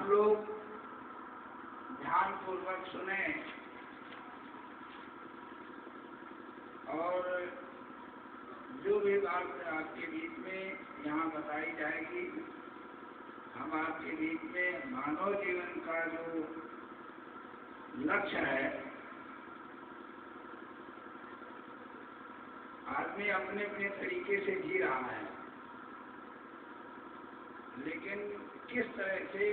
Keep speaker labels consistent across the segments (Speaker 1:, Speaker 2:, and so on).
Speaker 1: लोग ध्यान पूर्वक सुने और जो भी बात आपके बीच में यहाँ बताई जाएगी, हम आपके बीच में मानव जीवन का जो लक्ष्य है, आदमी अपने अपने तरीके से जी रहा है, लेकिन किस तरह से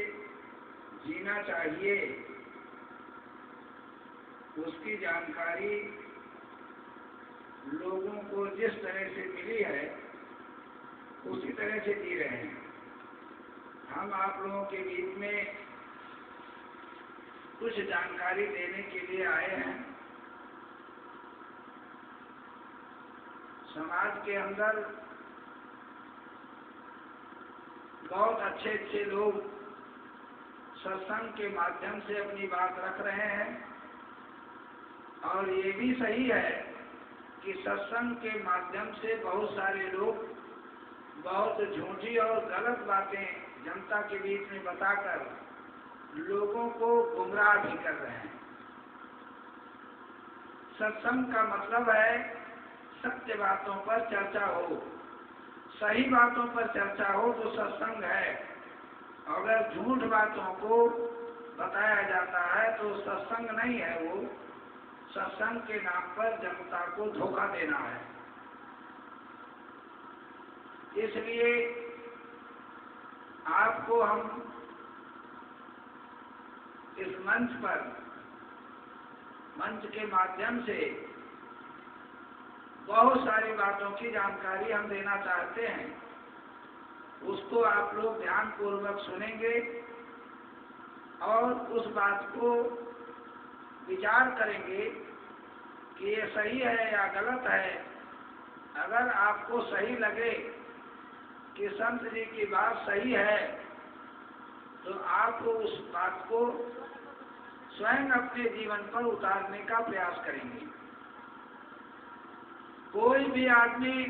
Speaker 1: जीना चाहिए उसकी जानकारी लोगों को जिस तरह से मिली है उसी तरह से जी रहे हैं। हम आप लोगों के बीच में कुछ जानकारी देने के लिए आए हैं। समाज के अंदर बहुत अच्छे अच्छे लोग सत्संग के माध्यम से अपनी बात रख रहे हैं और ये भी सही है कि सत्संग के माध्यम से बहुत सारे लोग बहुत झूठी और गलत बातें जनता के बीच में बताकर लोगों को गुमराह भी कर रहे हैं। सत्संग का मतलब है सत्य बातों पर चर्चा हो, सही बातों पर चर्चा हो तो सत्संग है। अगर झूठ बातों को बताया जाता है तो सत्संग नहीं है, वो सत्संग के नाम पर जनता को धोखा देना है। इसलिए आपको हम इस मंच के माध्यम से बहुत सारी बातों की जानकारी हम देना चाहते हैं। उसको आप लोग ध्यान पूर्वक सुनेंगे और उस बात को विचार करेंगे कि ये सही है या गलत है। अगर आपको सही लगे कि संत जी की बात सही है तो आप उस बात को स्वयं अपने जीवन पर उतारने का प्रयास करेंगे। कोई भी आदमी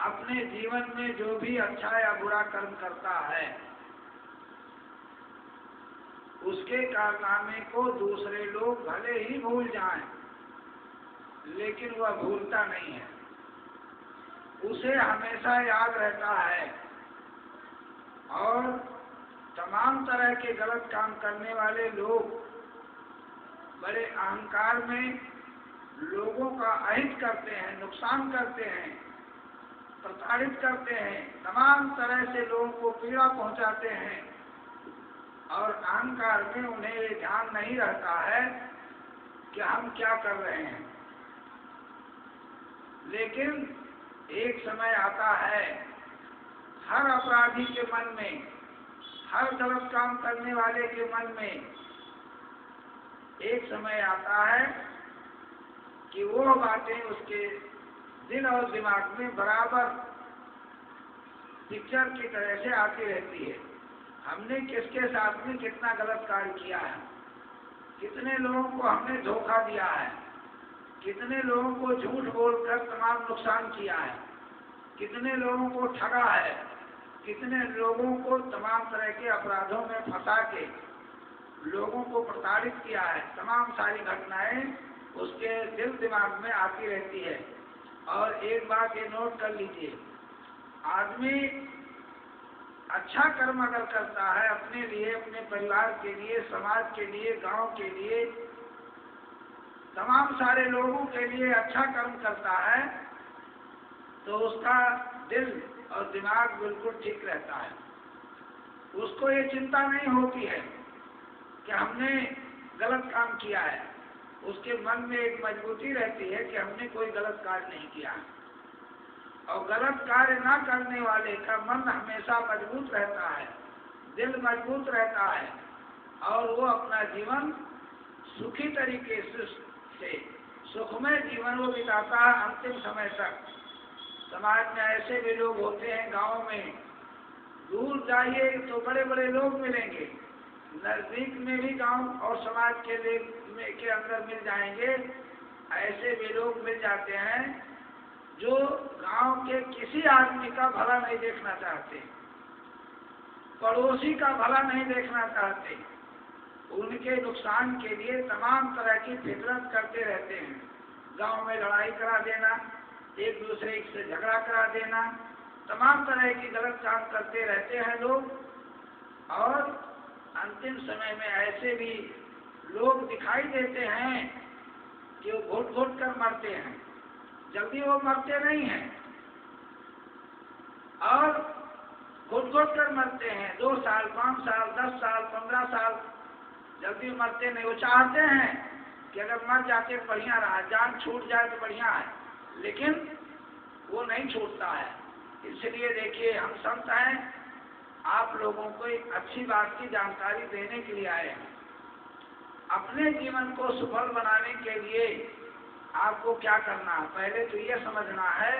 Speaker 1: अपने जीवन में जो भी अच्छा या बुरा कर्म करता है उसके कारनामे को दूसरे लोग भले ही भूल जाएं, लेकिन वह भूलता नहीं है, उसे हमेशा याद रहता है। और तमाम तरह के गलत काम करने वाले लोग बड़े अहंकार में लोगों का अहित करते हैं, नुकसान करते हैं, प्रताड़ित करते हैं, तमाम तरह से लोगों को पीड़ा पहुंचाते हैं और अहंकार में उन्हें ये ध्यान नहीं रहता है कि हम क्या कर रहे हैं। लेकिन एक समय आता है हर अपराधी के मन में, हर गलत काम करने वाले के मन में एक समय आता है कि वो बातें उसके दिल और दिमाग में बराबर पिक्चर की तरह से आती रहती है। हमने किसके साथ में कितना गलत कार्य किया है, कितने लोगों को हमने धोखा दिया है, कितने लोगों को झूठ बोलकर तमाम नुकसान किया है, कितने लोगों को ठगा है, कितने लोगों को तमाम तरह के अपराधों में फंसा के लोगों को प्रताड़ित किया है। तमाम सारी घटनाएं उसके दिल दिमाग में आती रहती है। और एक बात ये नोट कर लीजिए, आदमी अच्छा कर्म अगर करता है अपने लिए, अपने परिवार के लिए, समाज के लिए, गांव के लिए, तमाम सारे लोगों के लिए अच्छा कर्म करता है तो उसका दिल और दिमाग बिल्कुल ठीक रहता है। उसको ये चिंता नहीं होती है कि हमने गलत काम किया है। उसके मन में एक मजबूती रहती है कि हमने कोई गलत कार्य नहीं किया। और गलत कार्य ना करने वाले का मन हमेशा मजबूत रहता है, दिल मजबूत रहता है और वो अपना जीवन सुखी तरीके से सुखमय जीवन वो बिताता है अंतिम समय तक। समाज में ऐसे भी लोग होते हैं, गाँव में दूर जाइए तो बड़े बड़े लोग मिलेंगे, नजदीक में भी गांव और समाज के अंदर मिल जाएंगे। ऐसे भी लोग मिल जाते हैं जो गांव के किसी आदमी का भला नहीं देखना चाहते, पड़ोसी का भला नहीं देखना चाहते, उनके नुकसान के लिए तमाम तरह की फितरत करते रहते हैं। गांव में लड़ाई करा देना, एक दूसरे से झगड़ा करा देना, तमाम तरह की गलत काम करते रहते हैं लोग। और अंतिम समय में ऐसे भी लोग दिखाई देते हैं कि वो घुट घुट कर मरते हैं, जल्दी वो मरते नहीं हैं और घुट घुट कर मरते हैं। 2 साल, 5 साल, 10 साल, 15 साल, जल्दी मरते नहीं। वो चाहते हैं कि अगर मर जाते तो बढ़िया रहा, जान छूट जाए तो बढ़िया है, लेकिन वो नहीं छूटता है। इसलिए देखिए, हम संत हैं, आप लोगों को एक अच्छी बात की जानकारी देने के लिए आए हैं। अपने जीवन को सफल बनाने के लिए आपको क्या करना है, पहले तो ये समझना है